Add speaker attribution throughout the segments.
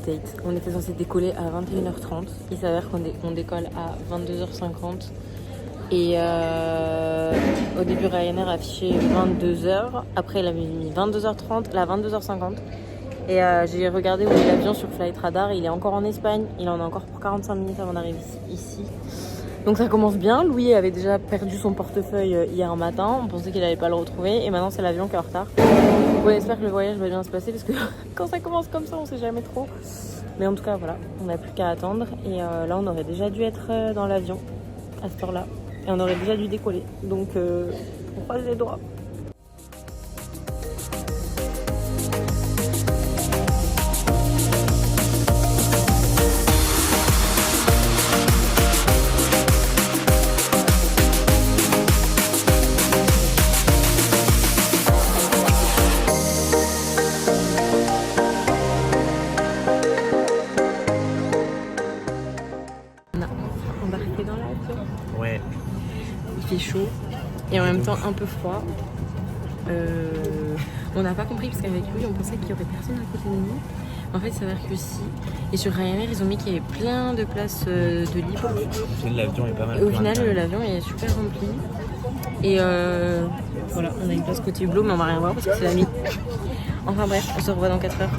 Speaker 1: update. On était censé décoller à 21h30. Il s'avère qu'on décolle à 22h50. Et au début, Ryanair affichait 22h. Après, il avait mis 22h30, là 22h50. Et j'ai regardé où est l'avion sur Flight Radar. Il est encore en Espagne. Il en a encore pour 45 minutes avant d'arriver ici. Donc ça commence bien. Louis avait déjà perdu son portefeuille hier matin. On pensait qu'il n'allait pas le retrouver. Et maintenant, c'est l'avion qui est en retard. Donc on espère que le voyage va bien se passer. Parce que quand ça commence comme ça, on sait jamais trop. Mais en tout cas, voilà. On n'a plus qu'à attendre. Et là, on aurait déjà dû être dans l'avion à cette heure-là. Et on aurait déjà dû décoller. Donc, on croise les doigts. On a enfin embarqué dans l'avion.
Speaker 2: Ouais.
Speaker 1: Il fait chaud et en même temps un peu froid. On n'a pas compris parce qu'avec lui on pensait qu'il y aurait personne à côté de nous. En fait, il s'avère que si. Et sur Ryanair, ils ont mis qu'il y avait plein de places de libre.
Speaker 2: L'avion est pas mal.
Speaker 1: Et au final, l'avion est super rempli. Et voilà, on a une place côté hublot, mais on va rien voir parce que c'est la nuit. Enfin bref, on se revoit dans 4 heures.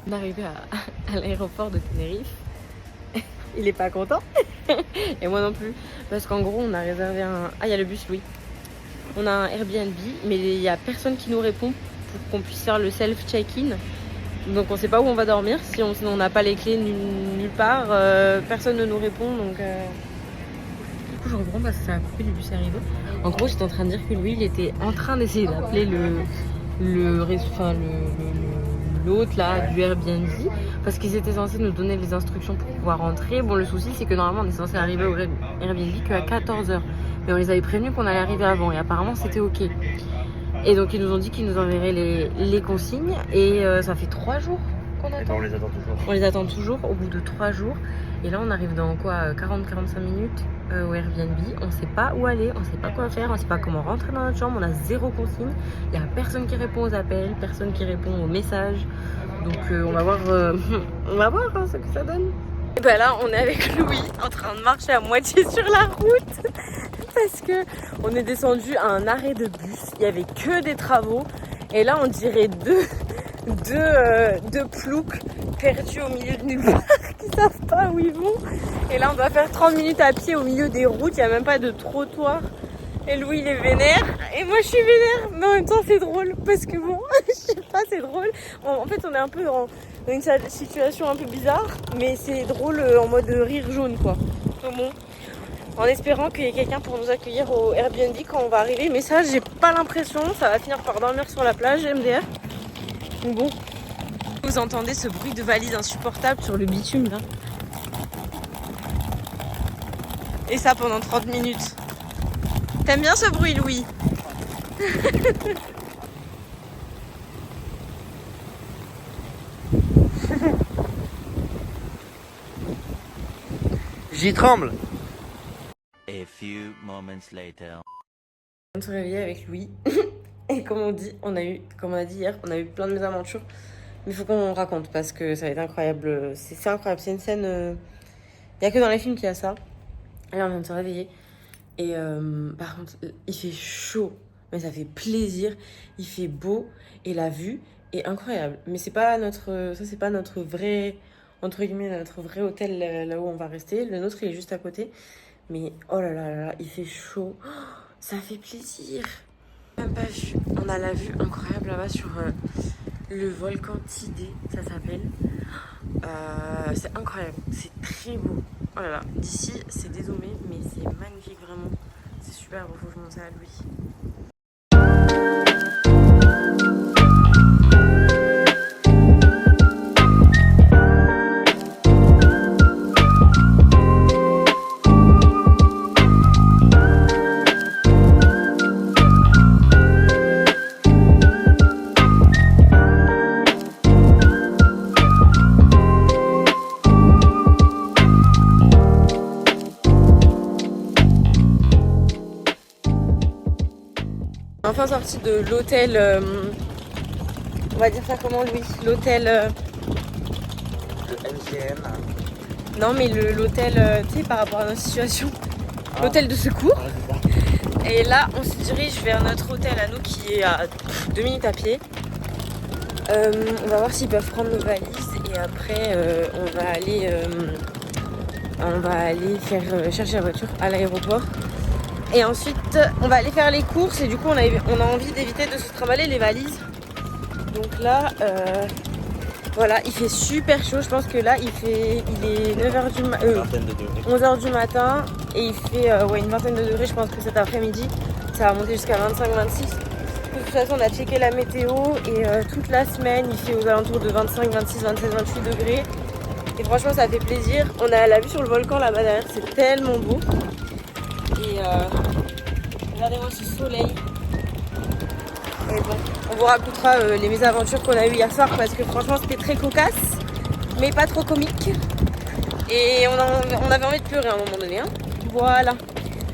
Speaker 1: On est arrivé à l'aéroport de Tenerife. Il est pas content. Et moi non plus. Parce qu'en gros, on a réservé un... Ah, il y a le bus, oui. On a un Airbnb, mais il y a personne qui nous répond pour qu'on puisse faire le self-check-in. Donc on sait pas où on va dormir. Sinon on n'a pas les clés nulle part. Personne ne nous répond. Donc du coup, je reprends parce que ça a coupé, le bus est arrivé. En gros, j'étais en train de dire que lui, il était en train d'essayer d'appeler l'hôte là du Airbnb parce qu'ils étaient censés nous donner les instructions pour pouvoir rentrer. Bon, le souci c'est que normalement on est censé arriver au Airbnb qu'à 14h, mais on les avait prévenus qu'on allait arriver avant et apparemment c'était ok. Et donc ils nous ont dit qu'ils nous enverraient les consignes et ça fait 3 jours qu'on attend.
Speaker 2: On les attend toujours.
Speaker 1: On les attend toujours au bout de 3 jours. Et là on arrive dans quoi 40-45 minutes au Airbnb. On sait pas où aller, on sait pas quoi faire, on sait pas comment rentrer dans notre chambre, on a 0 consigne. Il y a personne qui répond aux appels, personne qui répond aux messages. Donc on va voir, ce que ça donne. Et ben là on est avec Louis en train de marcher à moitié sur la route parce que on est descendu à un arrêt de bus. Il y avait que des travaux et là on dirait deux ploucs perdus au milieu de nulle part qui savent pas où ils vont. Et là on doit faire 30 minutes à pied au milieu des routes, il n'y a même pas de trottoir. Et Louis il est vénère et moi je suis vénère, mais en même temps c'est drôle parce que bon, je sais pas, c'est drôle. En fait on est un peu dans une situation un peu bizarre, mais c'est drôle en mode rire jaune quoi. Donc bon, en espérant qu'il y ait quelqu'un pour nous accueillir au Airbnb quand on va arriver, mais ça j'ai pas l'impression, ça va finir par dormir sur la plage MDR. Donc bon, vous entendez ce bruit de valise insupportable sur le bitume là. Et ça pendant 30 minutes. T'aimes bien ce bruit, Louis?
Speaker 2: J'y tremble.
Speaker 3: A few moments later.
Speaker 1: On se réveiller avec Louis. Et comme on a dit hier, on a eu plein de mésaventures. Mais il faut qu'on raconte parce que ça va être incroyable. C'est incroyable, c'est une scène... Il n'y a que dans les films qu'il y a ça. Et là, on vient de se réveiller. Et par contre, il fait chaud. Mais ça fait plaisir. Il fait beau. Et la vue est incroyable. Mais c'est pas notre vrai... Entre guillemets, notre vrai hôtel là où on va rester. Le nôtre, il est juste à côté. Mais oh là là là, il fait chaud. Oh, ça fait plaisir. Même pas vu. On a la vue incroyable là-bas sur le volcan Tidé, ça s'appelle. C'est incroyable, c'est très beau. Oh là là, d'ici c'est dézoomé, mais c'est magnifique vraiment. C'est super beau, faut que je montre ça à Louis. enfin sortis de l'hôtel. On va dire ça comment, Louis? L'hôtel.
Speaker 2: Le MGM.
Speaker 1: Non, mais l'hôtel, tu sais, par rapport à notre situation. L'hôtel de secours. Et là, on se dirige vers notre hôtel à nous qui est à 2 minutes à pied. On va voir s'ils peuvent prendre nos valises et après on va aller faire chercher la voiture à l'aéroport. Et ensuite, on va aller faire les courses et du coup, on a envie d'éviter de se trimballer les valises. Donc là, voilà, il fait super chaud. Je pense que là, il est 9h du matin, 11h du matin et il fait une vingtaine de degrés. Je pense que cet après-midi, ça va monter jusqu'à 25-26. De toute façon, on a checké la météo et toute la semaine, il fait aux alentours de 25, 26, 27, 28 degrés. Et franchement, ça fait plaisir. On a la vue sur le volcan là-bas derrière, c'est tellement beau. Et regardez-moi ce soleil. Et bon, on vous racontera les mésaventures qu'on a eues hier soir parce que franchement, c'était très cocasse, mais pas trop comique. Et on avait envie de pleurer à un moment donné. Hein. Voilà.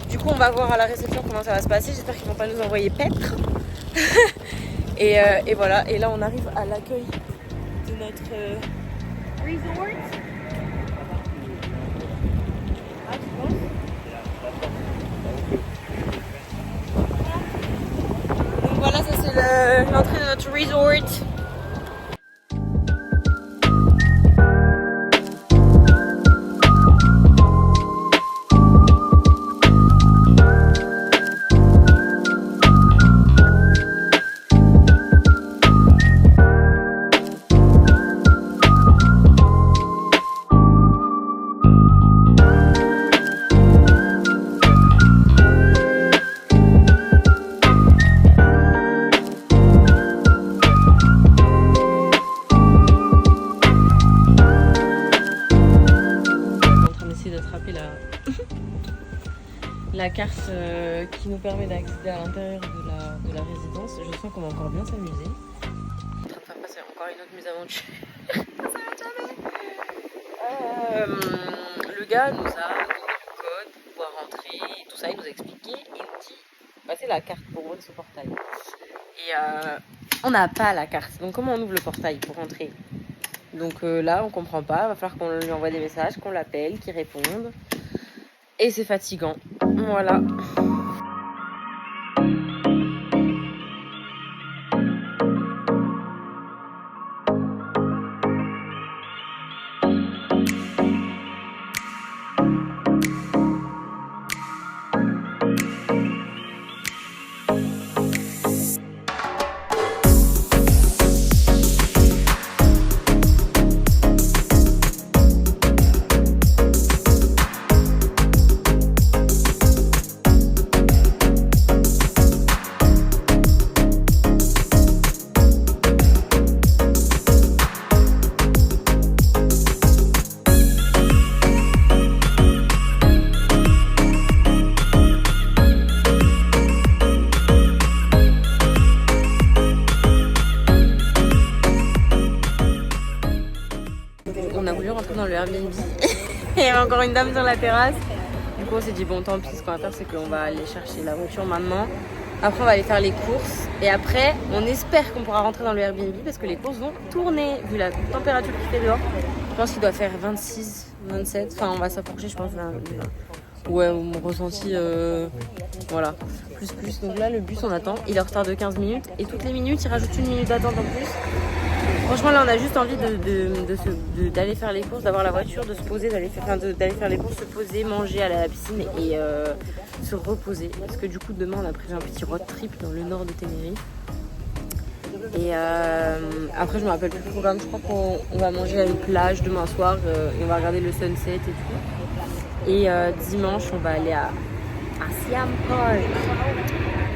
Speaker 1: Du coup, on va voir à la réception comment ça va se passer. J'espère qu'ils vont pas nous envoyer paître. et voilà, et là on arrive à l'accueil de notre resort. Ah, tu penses? Donc voilà, ça c'est l'entrée de notre resort. La carte qui nous permet d'accéder à l'intérieur de la résidence. Je sens qu'on va encore bien s'amuser. En train de faire passer encore une autre mésaventure. Le gars nous a donné le code pour pouvoir rentrer et tout ça. Il nous a expliqué. Il nous dit passez la carte pour ouvrir ce portail. Et on n'a pas la carte. Donc comment on ouvre le portail pour rentrer? Donc là on comprend pas. Il va falloir qu'on lui envoie des messages, qu'on l'appelle, qu'il réponde. Et c'est fatigant. Voilà. Dans le Airbnb et il y avait encore une dame sur la terrasse. Du coup on s'est dit bon tant pis, ce qu'on va faire c'est qu'on va aller chercher la voiture maintenant. Après on va aller faire les courses et après on espère qu'on pourra rentrer dans le Airbnb parce que les courses vont tourner vu la température qu'il fait dehors. Je pense qu'il doit faire 26, 27, enfin on va s'approcher je pense là. Ouais, mon ressenti voilà, plus. Donc là le bus on attend, il est en retard de 15 minutes et toutes les minutes il rajoute une minute d'attente en plus. Franchement là on a juste envie d'aller faire les courses, d'avoir la voiture, de se poser, d'aller faire les courses, se poser, manger, aller à la piscine et se reposer. Parce que du coup demain on a prévu un petit road trip dans le nord de Tenerife. Et après je me rappelle plus le programme, je crois qu'on va manger à une plage demain soir et on va regarder le sunset et tout. Et dimanche on va aller à Siam Park.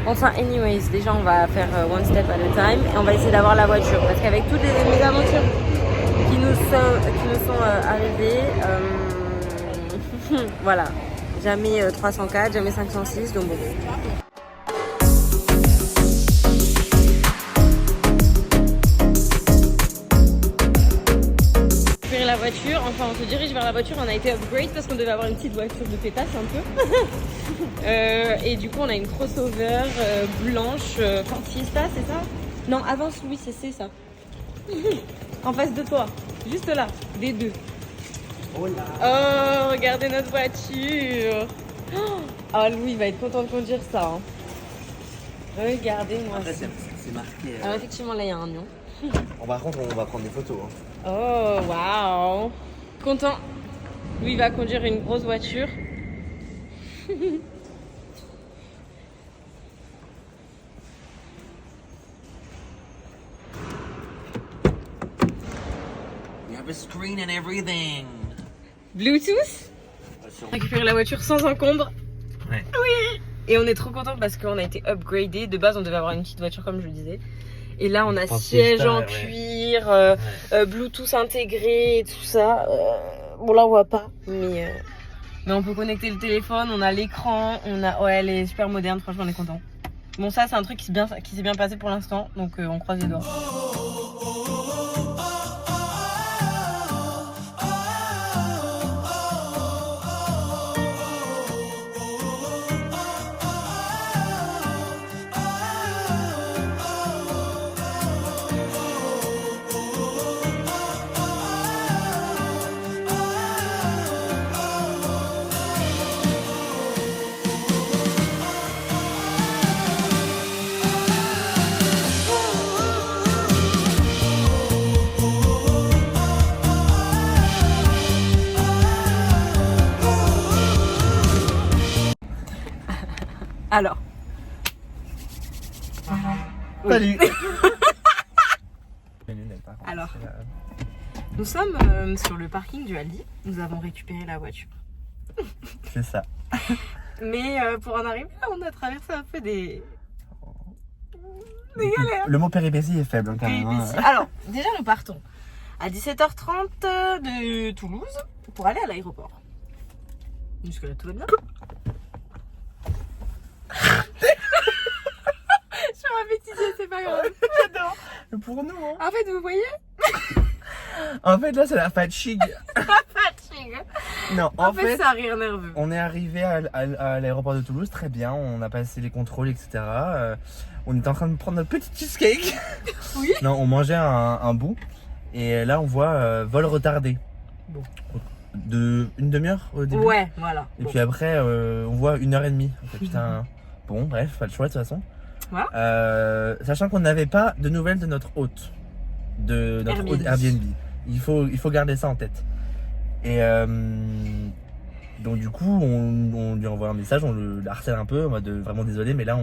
Speaker 1: Enfin, anyways, déjà on va faire one step at a time et on va essayer d'avoir la voiture parce qu'avec toutes les mésaventures qui nous sont arrivées, voilà, jamais 304, jamais 506, donc bon. Récupérer la voiture. voiture, enfin on se dirige vers la voiture, on a été upgrade parce qu'on devait avoir une petite voiture de pétasse un peu. Et du coup on a une crossover blanche, Ford Fiesta, c'est ça? Non, avance Louis, c'est ça. En face de toi, juste là, des deux.
Speaker 2: Oh là.
Speaker 1: Oh, regardez notre voiture. Ah, Louis va être content de conduire ça. Hein. Regardez-moi
Speaker 2: Après,
Speaker 1: ça.
Speaker 2: c'est marqué.
Speaker 1: Alors effectivement, là, il y a un lion.
Speaker 2: Par contre, on va prendre des photos. Hein.
Speaker 1: Oh, waouh. Content. Louis va conduire une grosse voiture.
Speaker 2: We have a screen and everything.
Speaker 1: Bluetooth. Récupérer la voiture sans encombre.
Speaker 2: Ouais.
Speaker 1: Oui. Et on est trop content parce qu'on a été upgradé. De base, on devait avoir une petite voiture comme je le disais. Et là, on a siège en cuir, Bluetooth intégré et tout ça. Bon, là, on voit pas, mais on peut connecter le téléphone, on a l'écran, ouais, elle est super moderne, franchement, on est content. Bon, ça, c'est un truc qui s'est bien passé pour l'instant, donc on croise les doigts. Alors.
Speaker 2: Salut.
Speaker 1: Alors. Nous sommes sur le parking du Aldi. Nous avons récupéré la voiture.
Speaker 2: C'est ça.
Speaker 1: Mais pour en arriver là, on a traversé un peu des galères.
Speaker 2: Le mot péripétie est faible quand même.
Speaker 1: Péripéties. Alors, déjà, nous partons à 17h30 de Toulouse pour aller à l'aéroport. Jusque là, tout va bien. Je suis bêtisier, c'est pas grave.
Speaker 2: J'adore. Pour nous. Hein.
Speaker 1: En fait, vous voyez,
Speaker 2: En fait, là, c'est la fatigue.
Speaker 1: fatigue.
Speaker 2: Non,
Speaker 1: En fait, c'est un rire nerveux.
Speaker 2: on est arrivé à l'aéroport de Toulouse, très bien. On a passé les contrôles, etc. On était en train de prendre notre petit cheesecake.
Speaker 1: Oui.
Speaker 2: Non, on mangeait un bout. Et là, on voit vol retardé.
Speaker 1: Bon.
Speaker 2: De une demi-heure au début.
Speaker 1: Ouais, voilà.
Speaker 2: Et
Speaker 1: Bon.
Speaker 2: puis après, on voit 1h30. En fait, putain. Bon, bref, pas le choix de toute façon.
Speaker 1: Voilà.
Speaker 2: Sachant qu'on n'avait pas de nouvelles de notre hôte. De notre hôte Airbnb. Il faut garder ça en tête. Et donc du coup, on lui envoie un message, on le harcèle un peu, en mode vraiment désolé, mais là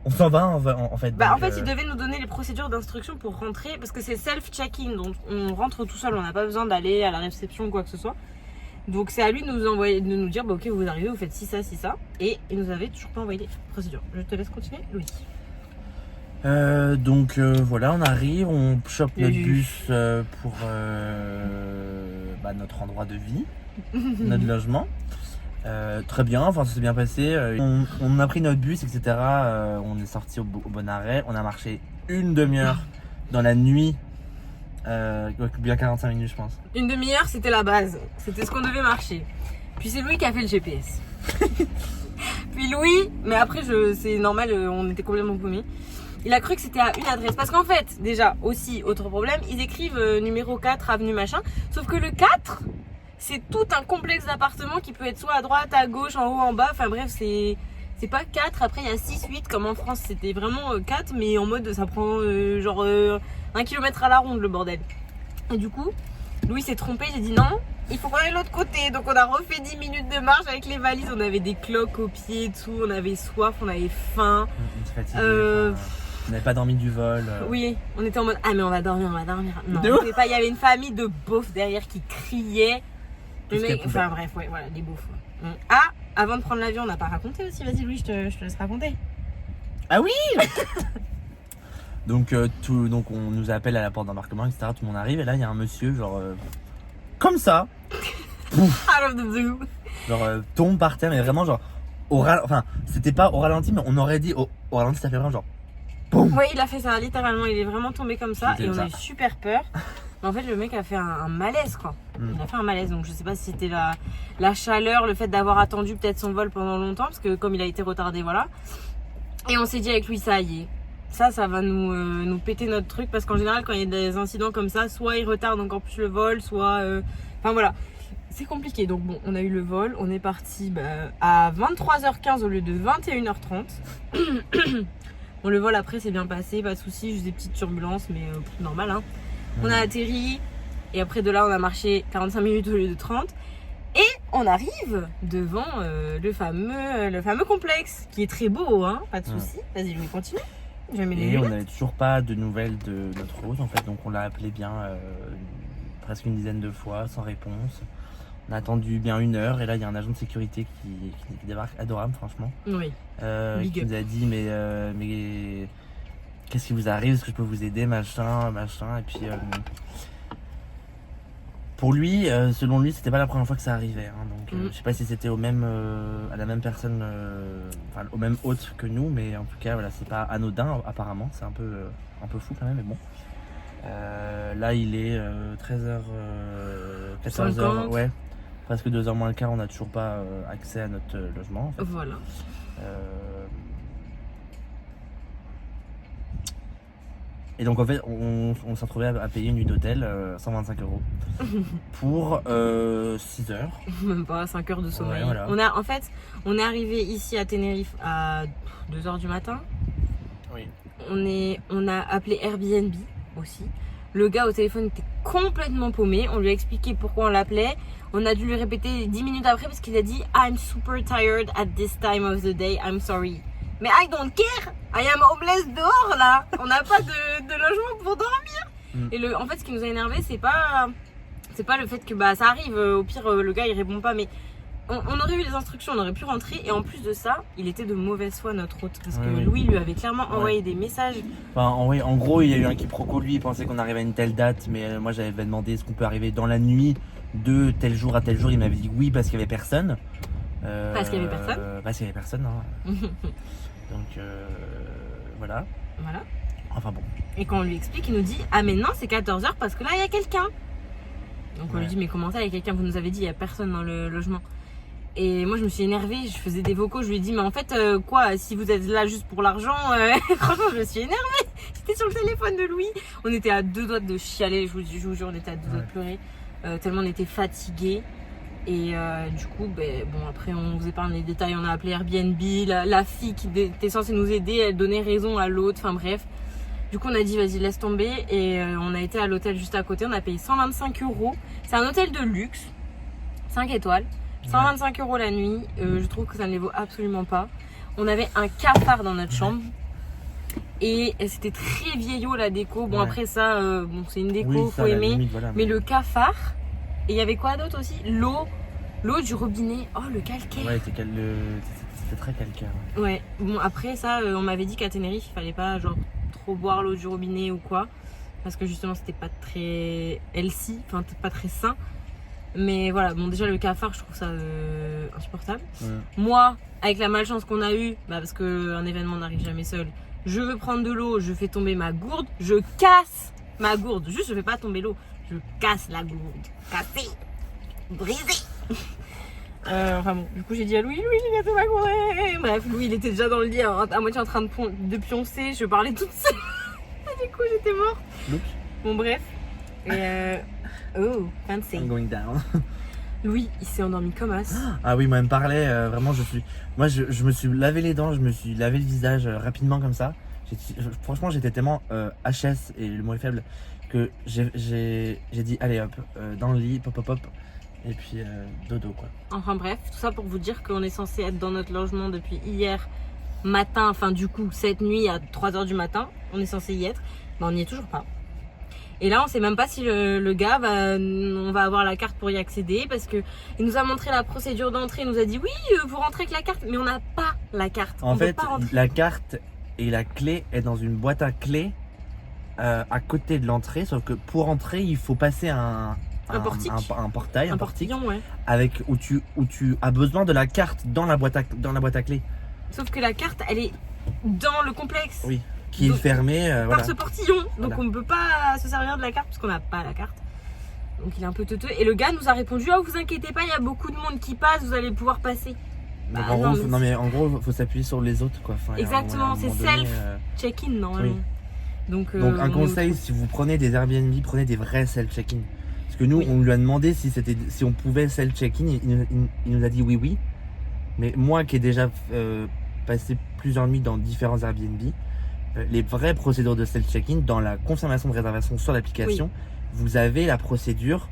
Speaker 2: on s'en va en fait.
Speaker 1: Bah,
Speaker 2: donc,
Speaker 1: en fait, il devait nous donner les procédures d'instruction pour rentrer parce que c'est self-check-in, donc on rentre tout seul, on n'a pas besoin d'aller à la réception ou quoi que ce soit. Donc c'est à lui de nous envoyer, de nous dire bah, ok, vous arrivez, vous faites ci, ça, et il nous avait toujours pas envoyé les procédures. Je te laisse continuer, Louis.
Speaker 2: donc voilà, on arrive, on chope notre bus pour notre endroit de vie, notre logement. Très bien, enfin ça s'est bien passé. On a pris notre bus, etc. On est sorti au bon arrêt. On a marché une demi-heure dans la nuit. Bien 45 minutes, je pense.
Speaker 1: Une demi-heure, c'était la base. C'était ce qu'on devait marcher. Puis c'est Louis qui a fait le GPS. Puis Louis, mais après, c'est normal, on était complètement paumés. Il a cru que c'était à une adresse. Parce qu'en fait, déjà, aussi, autre problème, ils écrivent numéro 4, avenue machin. Sauf que le 4, c'est tout un complexe d'appartements qui peut être soit à droite, à gauche, en haut, en bas. Enfin bref, c'est pas 4. Après, il y a 6, 8, comme en France. C'était vraiment 4, mais en mode, ça prend 1 kilomètre à la ronde, le bordel. Et du coup, Louis s'est trompé. J'ai dit non, il faut qu'on aille de l'autre côté. Donc, on a refait 10 minutes de marche avec les valises. On avait des cloques aux pieds et tout. On avait soif, on avait faim.
Speaker 2: On s'est fatigué, on n'avait pas dormi du vol.
Speaker 1: Oui, on était en mode ah mais on va dormir. Non,
Speaker 2: De
Speaker 1: on pouvait pas. Il y avait une famille de beaufs derrière qui criait. Le mec,
Speaker 2: qu'elle
Speaker 1: enfin bref, ouais, voilà, des beaufs. Ouais. Ah, avant de prendre l'avion, on n'a pas raconté aussi. Vas-y Louis, je te laisse raconter.
Speaker 2: Ah oui. donc on nous appelle à la porte d'embarquement, etc. Tout le monde arrive et là il y a un monsieur genre comme ça,
Speaker 1: Out of the blue.
Speaker 2: genre tombe par terre, mais vraiment genre enfin c'était pas au ralenti, mais on aurait dit au ralenti, ça fait vraiment genre boum.
Speaker 1: Ouais, il a fait ça littéralement. Il est vraiment tombé comme ça
Speaker 2: Il était
Speaker 1: et on
Speaker 2: comme
Speaker 1: a eu super peur. Mais en fait, le mec a fait un malaise, quoi. Il a fait un malaise, donc je sais pas si c'était la chaleur, le fait d'avoir attendu peut-être son vol pendant longtemps, parce que comme il a été retardé, voilà. Et on s'est dit avec lui, ça y est. Ça va nous péter notre truc, parce qu'en général, quand il y a des incidents comme ça, soit il retarde encore plus le vol, soit... Enfin voilà, c'est compliqué. Donc bon, on a eu le vol, on est parti à 23h15 au lieu de 21h30. Bon, le vol après s'est bien passé, pas de soucis, juste des petites turbulences, mais normal, hein. On a atterri, et après de là, on a marché 45 minutes au lieu de 30. Et on arrive devant le fameux complexe, qui est très beau, hein, pas de soucis. Vas-y, je vais continuer.
Speaker 2: Et on n'avait toujours pas de nouvelles de notre hôte, en fait, donc on l'a appelé bien presque une dizaine de fois, sans réponse. On a attendu bien 1 heure, et là, il y a un agent de sécurité qui débarque, adorable, franchement.
Speaker 1: Oui.
Speaker 2: Qui nous a dit, mais qu'est-ce qui vous arrive? Est-ce que je peux vous aider? Machin. Et puis, pour lui, selon lui, c'était pas la première fois que ça arrivait. Hein, donc, je sais pas si c'était à la même personne, enfin, au même hôte que nous, mais en tout cas, voilà, c'est pas anodin, apparemment. C'est un peu fou quand même, mais bon. Là, il est 13h, 14h, ouais. Presque 2h moins le quart, on n'a toujours pas accès à notre logement. En fait.
Speaker 1: Voilà.
Speaker 2: Et donc en fait, on s'est retrouvé à payer une nuit d'hôtel 125 € pour 6 heures.
Speaker 1: Même pas 5 heures de sommeil.
Speaker 2: Ouais, voilà.
Speaker 1: On est arrivé ici à Tenerife à 2h du matin.
Speaker 2: Oui.
Speaker 1: On a appelé Airbnb aussi. Le gars au téléphone était complètement paumé. On lui a expliqué pourquoi on l'appelait. On a dû lui répéter 10 minutes après parce qu'il a dit I'm super tired at this time of the day, I'm sorry. Mais I don't care, I am homeless dehors là. On n'a pas de logement pour dormir. Et en fait, ce qui nous a énervé, c'est pas le fait que ça arrive. Au pire, le gars il répond pas, mais on aurait eu les instructions, on aurait pu rentrer. Et en plus de ça, il était de mauvaise foi notre hôte parce que Louis lui avait clairement envoyé des messages.
Speaker 2: Enfin, en gros, il y a eu un quiproquo. Lui, il pensait qu'on arrivait à une telle date, mais moi j'avais demandé est-ce qu'on peut arriver dans la nuit de tel jour à tel jour. Il m'avait dit oui parce qu'il y avait personne.
Speaker 1: Parce qu'il y avait personne.
Speaker 2: Parce qu'il y avait personne. Hein. Donc voilà.
Speaker 1: Voilà.
Speaker 2: Enfin bon.
Speaker 1: Et quand on lui explique, il nous dit ah mais non c'est 14h parce que là il y a quelqu'un. Donc on lui dit mais comment ça il y a quelqu'un? Vous nous avez dit il y a personne dans le logement. Et moi je me suis énervée, je faisais des vocaux, je lui ai dit mais en fait quoi si vous êtes là juste pour l'argent franchement je me suis énervée. J'étais sur le téléphone de Louis, on était à 2 doigts de chialer, je vous jure on était à 2 doigts de pleurer tellement on était fatigués. Et du coup, bon, après, on vous épargne les détails. On a appelé Airbnb. La fille qui était censée nous aider, elle donnait raison à l'autre. Enfin bref. Du coup, on a dit, vas-y, laisse tomber. Et on a été à l'hôtel juste à côté. On a payé 125 €. C'est un hôtel de luxe. 5 étoiles. 125 € la nuit. Je trouve que ça ne les vaut absolument pas. On avait un cafard dans notre chambre. Et c'était très vieillot la déco. Bon, après ça, c'est une déco, faut aimer. Limite, voilà, mais le cafard. Et il y avait quoi d'autre aussi? L'eau du robinet. Oh, le calcaire.
Speaker 2: Ouais, c'était très calcaire.
Speaker 1: Ouais. Bon, après ça, on m'avait dit qu'à Tenerife, il fallait pas genre trop boire l'eau du robinet ou quoi. Parce que justement, c'était pas très healthy, enfin pas très sain. Mais voilà, bon déjà le cafard, je trouve ça insupportable. Moi, avec la malchance qu'on a eue, parce qu'un événement n'arrive jamais seul, je veux prendre de l'eau, je fais tomber ma gourde, je casse ma gourde. Juste, je fais pas tomber l'eau. Je casse la gourde. Cassée. Brisée. Enfin bon, du coup j'ai dit à Louis, j'ai cassé ma gourde. Bref, Louis il était déjà dans le lit à moitié en train de pioncer. Je parlais toute seule. Du coup j'étais morte.
Speaker 2: Oups.
Speaker 1: Bon bref. Et oh, fancy.
Speaker 2: I'm going down.
Speaker 1: Louis il s'est endormi comme as.
Speaker 2: Ah oui, moi il me parlait, vraiment Moi je me suis lavé les dents, je me suis lavé le visage rapidement comme ça. Franchement j'étais tellement HS, et le mot est faible, que j'ai dit allez hop, dans le lit, pop, et puis dodo quoi.
Speaker 1: Enfin bref, tout ça pour vous dire qu'on est censé être dans notre logement depuis hier matin, enfin du coup cette nuit à 3h du matin, on est censé y être, mais on n'y est toujours pas. Et là on sait même pas si le gars on va avoir la carte pour y accéder, parce que il nous a montré la procédure d'entrée, il nous a dit oui vous rentrez avec la carte, mais on n'a pas la carte.
Speaker 2: En fait la carte et la clé est dans une boîte à clés à côté de l'entrée, sauf que pour entrer il faut passer un portail, un portillon,
Speaker 1: ouais.
Speaker 2: Avec où tu as besoin de la carte dans la boîte à clés.
Speaker 1: Sauf que la carte elle est dans le complexe.
Speaker 2: Oui. qui est fermé.
Speaker 1: Par
Speaker 2: Voilà.
Speaker 1: ce portillon. Donc
Speaker 2: Voilà.
Speaker 1: on ne peut pas se servir de la carte parce qu'on n'a pas la carte. Donc il est un peu teuteux. Et le gars nous a répondu oh vous inquiétez pas, il y a beaucoup de monde qui passe, vous allez pouvoir passer.
Speaker 2: Donc,
Speaker 1: Bah,
Speaker 2: en
Speaker 1: non,
Speaker 2: gros,
Speaker 1: mais
Speaker 2: non, mais en gros, faut s'appuyer sur les autres, quoi. Enfin,
Speaker 1: Exactement,
Speaker 2: à un
Speaker 1: c'est
Speaker 2: moment donné,
Speaker 1: self. Check-in normalement.
Speaker 2: Oui.
Speaker 1: Donc
Speaker 2: Donc
Speaker 1: on
Speaker 2: un
Speaker 1: est
Speaker 2: conseil,
Speaker 1: au-
Speaker 2: si vous prenez des Airbnb, prenez des vrais self-check-in. Parce que nous,
Speaker 1: Oui.
Speaker 2: on lui a demandé si on pouvait self-check-in, il nous a dit oui. Mais moi qui ai déjà passé plusieurs nuits dans différents Airbnb, les vraies procédures de self-check-in, dans la confirmation de réservation sur l'application, vous avez la procédure,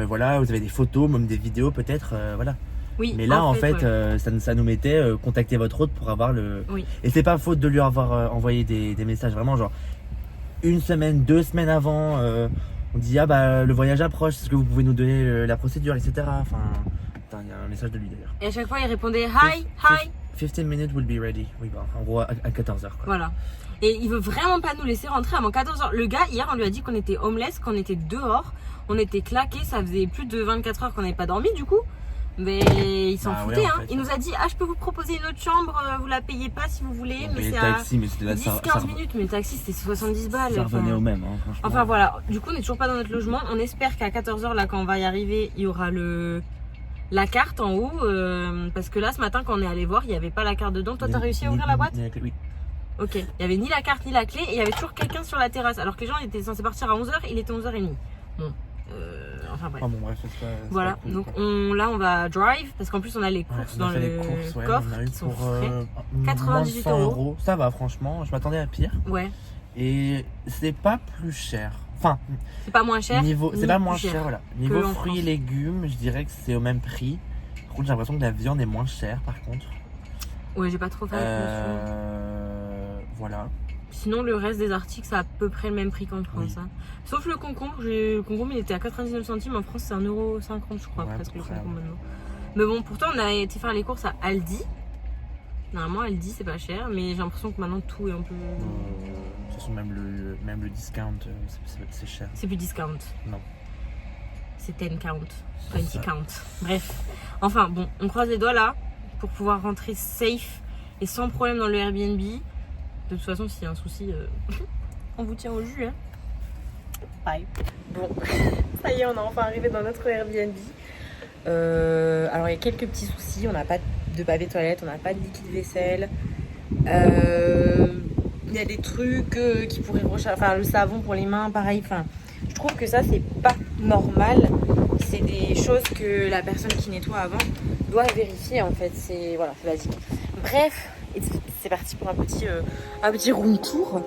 Speaker 2: voilà, vous avez des photos, même des vidéos peut-être, voilà.
Speaker 1: Oui,
Speaker 2: Mais là, en fait,
Speaker 1: ouais.
Speaker 2: ça nous mettait contacter votre hôte pour avoir le.
Speaker 1: Oui.
Speaker 2: Et c'est pas faute de lui avoir envoyé des messages vraiment genre 1 semaine, 2 semaines avant. On dit ah bah le voyage approche, est-ce que vous pouvez nous donner la procédure, etc. Enfin, putain, il y a un message de lui d'ailleurs.
Speaker 1: Et à chaque fois il répondait hi, hi.
Speaker 2: 15 minutes will be ready. Oui, bah, en gros à 14h quoi.
Speaker 1: Voilà. Et il veut vraiment pas nous laisser rentrer avant 14h. Le gars, hier, on lui a dit qu'on était homeless, qu'on était dehors, on était claqués, ça faisait plus de 24 heures qu'on n'avait pas dormi du coup. Mais il s'en
Speaker 2: Bah ouais,
Speaker 1: foutait,
Speaker 2: en
Speaker 1: hein.
Speaker 2: fait.
Speaker 1: Il nous a dit ah je peux vous proposer une autre chambre, vous la payez pas si vous voulez,
Speaker 2: On
Speaker 1: mais
Speaker 2: payait
Speaker 1: c'est
Speaker 2: le
Speaker 1: à
Speaker 2: taxi, mais c'était là,
Speaker 1: 10-15 minutes, mais le taxi c'était 70 balles.
Speaker 2: ça revenait
Speaker 1: enfin.
Speaker 2: au même, hein, franchement.
Speaker 1: Enfin voilà, du coup on n'est toujours pas dans notre logement. On espère qu'à 14h là quand on va y arriver, il y aura la carte en haut. Parce que là ce matin quand on est allé voir, il n'y avait pas la carte dedans. Toi t'as réussi à ouvrir la boîte?
Speaker 2: Oui.
Speaker 1: Ok, il n'y avait ni la carte ni la clé et il y avait toujours quelqu'un sur la terrasse. Alors que les gens étaient censés partir à 11h, il était 11h30. Bon, enfin bref.
Speaker 2: Oh bon bref, c'est pas
Speaker 1: Voilà,
Speaker 2: pas cool,
Speaker 1: donc
Speaker 2: quoi.
Speaker 1: on va drive parce qu'en plus on a les
Speaker 2: Ouais,
Speaker 1: courses
Speaker 2: on a
Speaker 1: dans
Speaker 2: fait
Speaker 1: le
Speaker 2: les courses, ouais,
Speaker 1: coffre
Speaker 2: on a eu
Speaker 1: qui sont
Speaker 2: pour
Speaker 1: frais.
Speaker 2: moins de
Speaker 1: 98
Speaker 2: 100
Speaker 1: €.
Speaker 2: €. Ça va franchement, je m'attendais à pire.
Speaker 1: Ouais,
Speaker 2: Et c'est pas plus cher. Enfin,
Speaker 1: c'est pas moins cher.
Speaker 2: c'est
Speaker 1: ni
Speaker 2: pas
Speaker 1: plus
Speaker 2: moins cher, voilà.
Speaker 1: que
Speaker 2: Niveau
Speaker 1: en
Speaker 2: fruits et
Speaker 1: France.
Speaker 2: légumes, je dirais que c'est au même prix. Par contre, j'ai l'impression que la viande est moins chère par contre.
Speaker 1: Ouais, j'ai pas trop fait attention.
Speaker 2: Voilà.
Speaker 1: Sinon, le reste des articles, c'est à peu près le même prix qu'en France.
Speaker 2: Oui.
Speaker 1: Hein. Sauf le concombre. Le concombre, il était à 99 centimes. En France, c'est 1,50 €, je crois,
Speaker 2: Ouais,
Speaker 1: presque
Speaker 2: à peu
Speaker 1: le
Speaker 2: près,
Speaker 1: concombre maintenant. Mais bon, pourtant, on a été faire les courses à Aldi. Normalement, Aldi, c'est pas cher. Mais j'ai l'impression que maintenant, tout est un peu.
Speaker 2: De toute façon, même le discount, c'est cher.
Speaker 1: C'est plus discount.
Speaker 2: Non.
Speaker 1: C'est 10 count.
Speaker 2: C'est
Speaker 1: 20
Speaker 2: ça.
Speaker 1: count. Bref. Enfin, bon, on croise les doigts là pour pouvoir rentrer safe et sans problème dans le Airbnb. De toute façon, s'il y a un souci, on vous tient au jus. Hein. Bye. Bon, ça y est, on est enfin arrivé dans notre Airbnb. Alors, il y a quelques petits soucis. On n'a pas de papier toilette, on n'a pas de liquide vaisselle. Il y a des trucs qui pourraient recharger. Enfin, le savon pour les mains, pareil. Enfin, je trouve que ça, c'est pas normal. C'est des choses que la personne qui nettoie avant doit vérifier en fait. C'est voilà, c'est basique. Bref, c'est parti pour un petit room tour.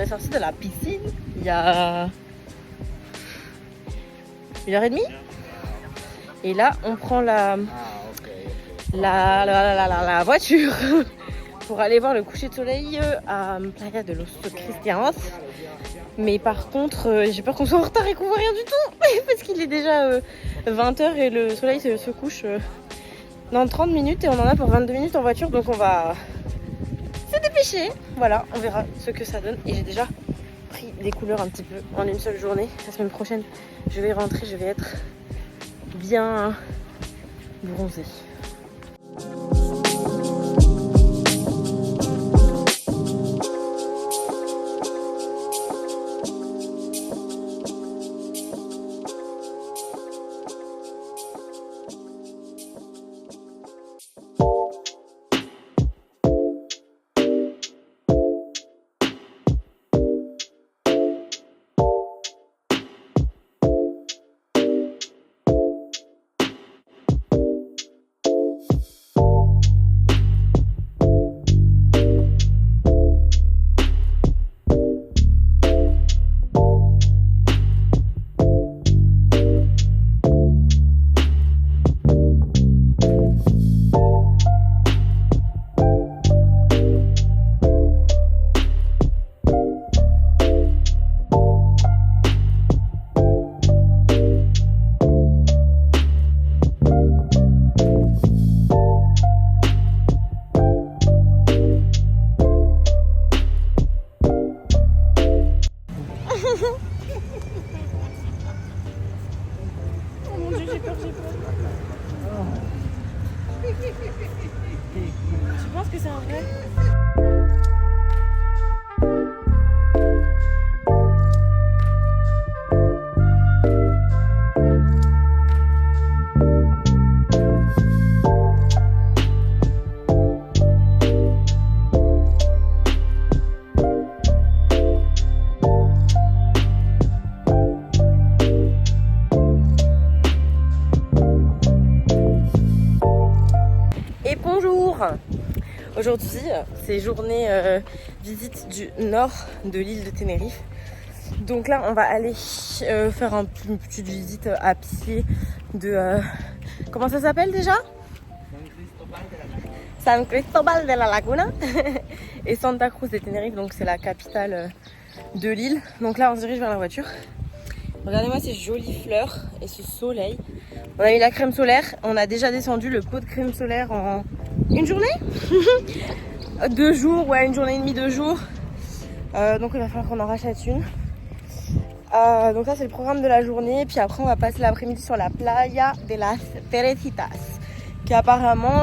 Speaker 1: est sorti de la piscine il y a 1h30. Et là, on prend la voiture pour aller voir le coucher de soleil à Playa de los Cristianos. Mais par contre, j'ai peur qu'on soit en retard et qu'on voit rien du tout parce qu'il est déjà 20h et le soleil se couche dans 30 minutes et on en a pour 22 minutes en voiture, donc on va se dépêcher. Voilà, on verra ce que ça donne. Et j'ai déjà pris des couleurs un petit peu en une seule journée. La semaine prochaine, je vais rentrer, je vais être bien bronzée. Oh mon dieu, j'ai peur. Tu penses que c'est un vrai? Aujourd'hui, c'est journée visite du nord de l'île de Tenerife. Donc là, on va aller faire une petite visite à pied de... comment ça s'appelle déjà? San Cristobal de la Laguna et Santa Cruz de Tenerife, donc c'est la capitale de l'île. Donc là, on se dirige vers la voiture. Regardez-moi ces jolies fleurs et ce soleil. On a mis la crème solaire. On a déjà descendu le pot de crème solaire en une journée 2 jours, ouais, une journée et demie, 2 jours. Donc il va falloir qu'on en rachète une. Donc ça c'est le programme de la journée. Puis après on va passer l'après-midi sur la Playa de las Teresitas, qui est apparemment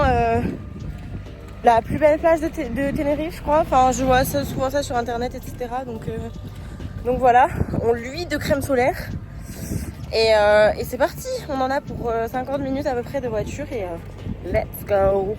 Speaker 1: la plus belle plage de Tenerife, je crois. Enfin, je vois souvent ça sur internet, etc. Donc voilà, on luit de crème solaire. Et c'est parti, on en a pour 50 minutes à peu près de voiture et let's go.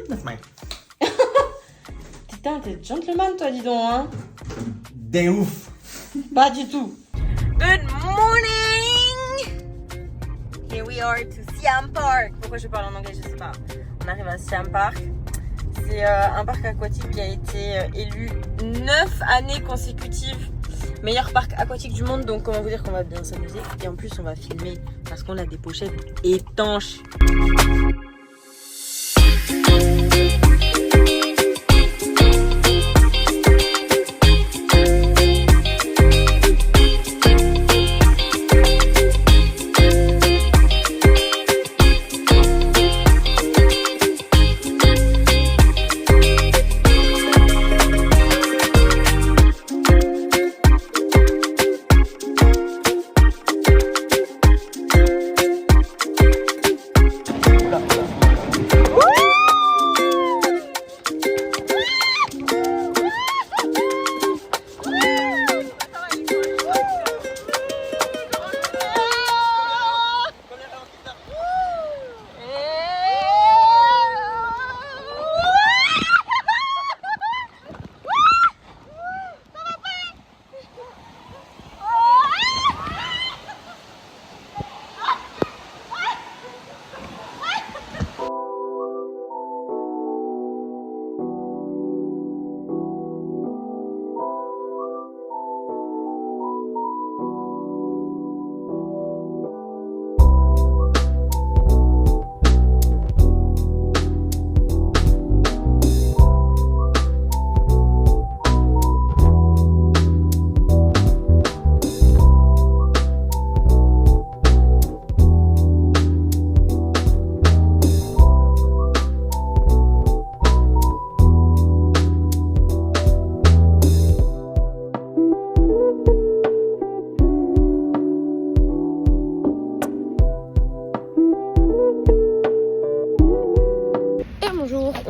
Speaker 2: That's mine.
Speaker 1: Putain, t'es gentleman toi, dis donc, hein.
Speaker 2: Des ouf.
Speaker 1: Pas du tout. Good morning. Here we are to Siam Park. Pourquoi je parle en anglais, je sais pas. On arrive à Siam Park. C'est un parc aquatique qui a été élu 9 années consécutives meilleur parc aquatique du monde. Donc comment vous dire qu'on va bien s'amuser. Et en plus on va filmer parce qu'on a des pochettes étanches.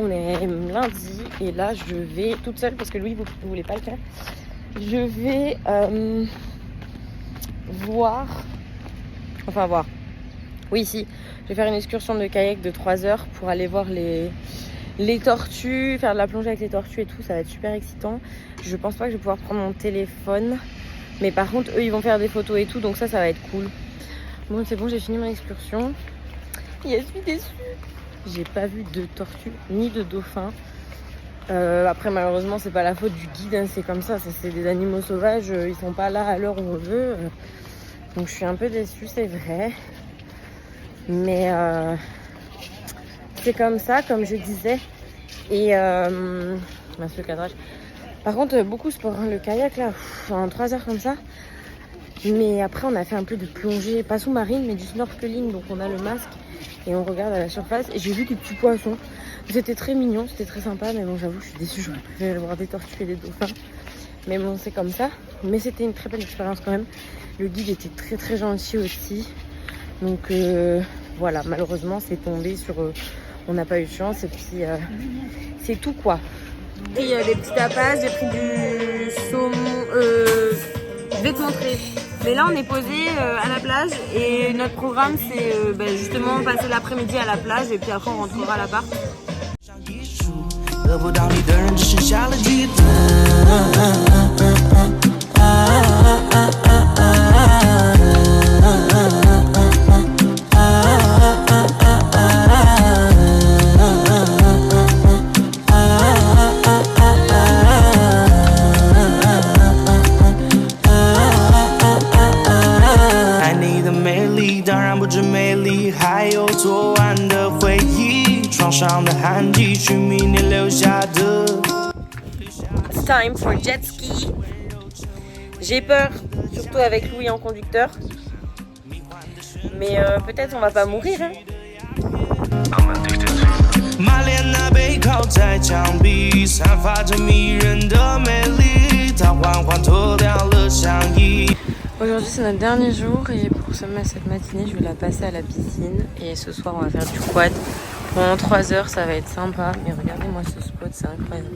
Speaker 1: On est lundi et là je vais toute seule parce que Louis vous voulez pas le faire. Je vais voir. Oui, si. Je vais faire une excursion de kayak de 3 heures pour aller voir les tortues, faire de la plongée avec les tortues et tout. Ça va être super excitant. Je pense pas que je vais pouvoir prendre mon téléphone. Mais par contre, eux, ils vont faire des photos et tout. Donc ça va être cool. Bon, c'est bon, j'ai fini mon excursion. Et je suis déçue. J'ai pas vu de tortue ni de dauphin. Après malheureusement c'est pas la faute du guide, hein, c'est comme ça, c'est des animaux sauvages, ils sont pas là à l'heure où on veut. Donc je suis un peu déçue, c'est vrai. Mais c'est comme ça, comme je disais. Et mince le cadrage. Par contre beaucoup sport, hein, le kayak là, en 3 heures comme ça. Mais après on a fait un peu de plongée, pas sous-marine mais du snorkeling, donc on a le masque. Et on regarde à la surface et j'ai vu des petits poissons. C'était très mignon, c'était très sympa. Mais bon, j'avoue, je suis déçue, j'aurais préféré voir des tortues et des dauphins. Mais bon, c'est comme ça. Mais c'était une très belle expérience quand même. Le guide était très très gentil aussi. Donc voilà, malheureusement, c'est tombé sur... on n'a pas eu de chance et puis c'est tout quoi. Et il y a des petits tapas, j'ai pris du saumon... Je vais te montrer. Mais là on est posé à la plage et notre programme c'est justement passer l'après-midi à la plage et puis après on rentrera à l'appart. Time for jet ski. J'ai peur, surtout avec Louis en conducteur. Mais peut-être on va pas mourir. Hein. Aujourd'hui c'est notre dernier jour et pour cette matinée je vais la passer à la piscine et ce soir on va faire du quad. Pendant 3 heures ça va être sympa, mais regardez-moi ce spot, c'est incroyable.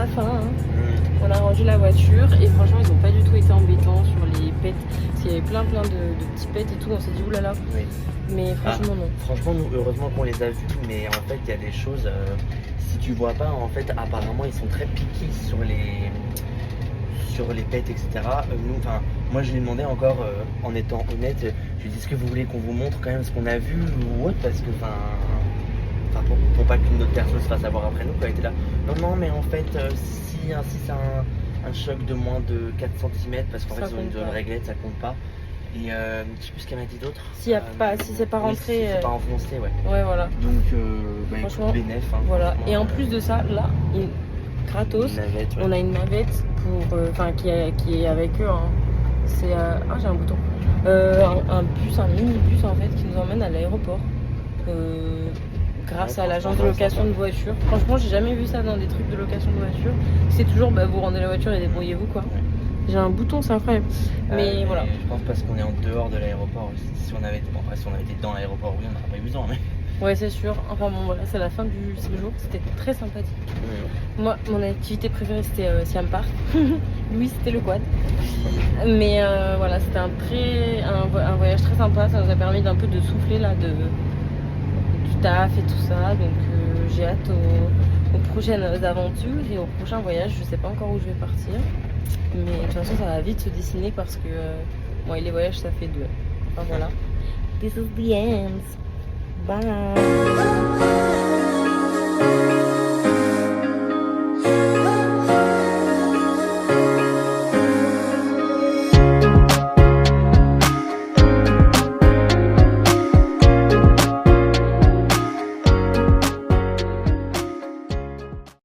Speaker 1: la fin. Hein. On a rangé la voiture et franchement ils n'ont pas du tout été embêtants sur les pets. Parce qu'il y avait plein de petits pets et tout, on s'est dit oulala.
Speaker 2: Oui.
Speaker 1: Mais franchement non.
Speaker 2: Franchement nous heureusement qu'on les a vus, mais en fait il y a des choses, si tu vois pas en fait apparemment ils sont très piqués sur les pets etc. Nous, moi je lui ai demandé encore en étant honnête, je lui ai dit est-ce que vous voulez qu'on vous montre quand même ce qu'on a vu ou autre parce que pour pas qu'une autre personne se fasse avoir après nous quoi, elle était là. Non mais en fait si c'est un choc de moins de 4 cm parce qu'en fait ils ont une zone réglette, ça compte pas. Et je sais plus ce qu'elle m'a dit d'autre.
Speaker 1: Si c'est pas rentré.
Speaker 2: Si c'est pas enfoncé, ouais.
Speaker 1: Ouais, voilà.
Speaker 2: Donc,
Speaker 1: franchement,
Speaker 2: bénéf.
Speaker 1: Voilà. Et en plus de ça, là, gratos,
Speaker 2: une navette, ouais.
Speaker 1: on a une navette qui est avec eux. Hein. C'est j'ai un bouton. Un bus, un minibus en fait, qui nous emmène à l'aéroport. Grâce à l'agence de location de voiture. Franchement, j'ai jamais vu ça dans des trucs de location de voiture. C'est toujours vous rendez la voiture et débrouillez-vous quoi. Ouais. J'ai un bouton, c'est incroyable. Mais voilà.
Speaker 2: Je pense parce qu'on est en dehors de l'aéroport. Si on avait été dans l'aéroport, oui, on n'aurait pas eu besoin. Mais...
Speaker 1: Ouais, c'est sûr. Enfin bon, voilà, c'est la fin du séjour. C'était très sympathique. Oui. Moi, mon activité préférée, c'était Siam Park. Lui, c'était le quad. Mais voilà, c'était un voyage très sympa. Ça nous a permis d'un peu de souffler là, du taf et tout ça. Donc j'ai hâte aux prochaines aventures et au prochain voyage. Je sais pas encore où je vais partir. Mais de toute façon, ça va vite se dessiner parce que moi et les voyages, ça fait 2. Enfin voilà. This is the end. Bye.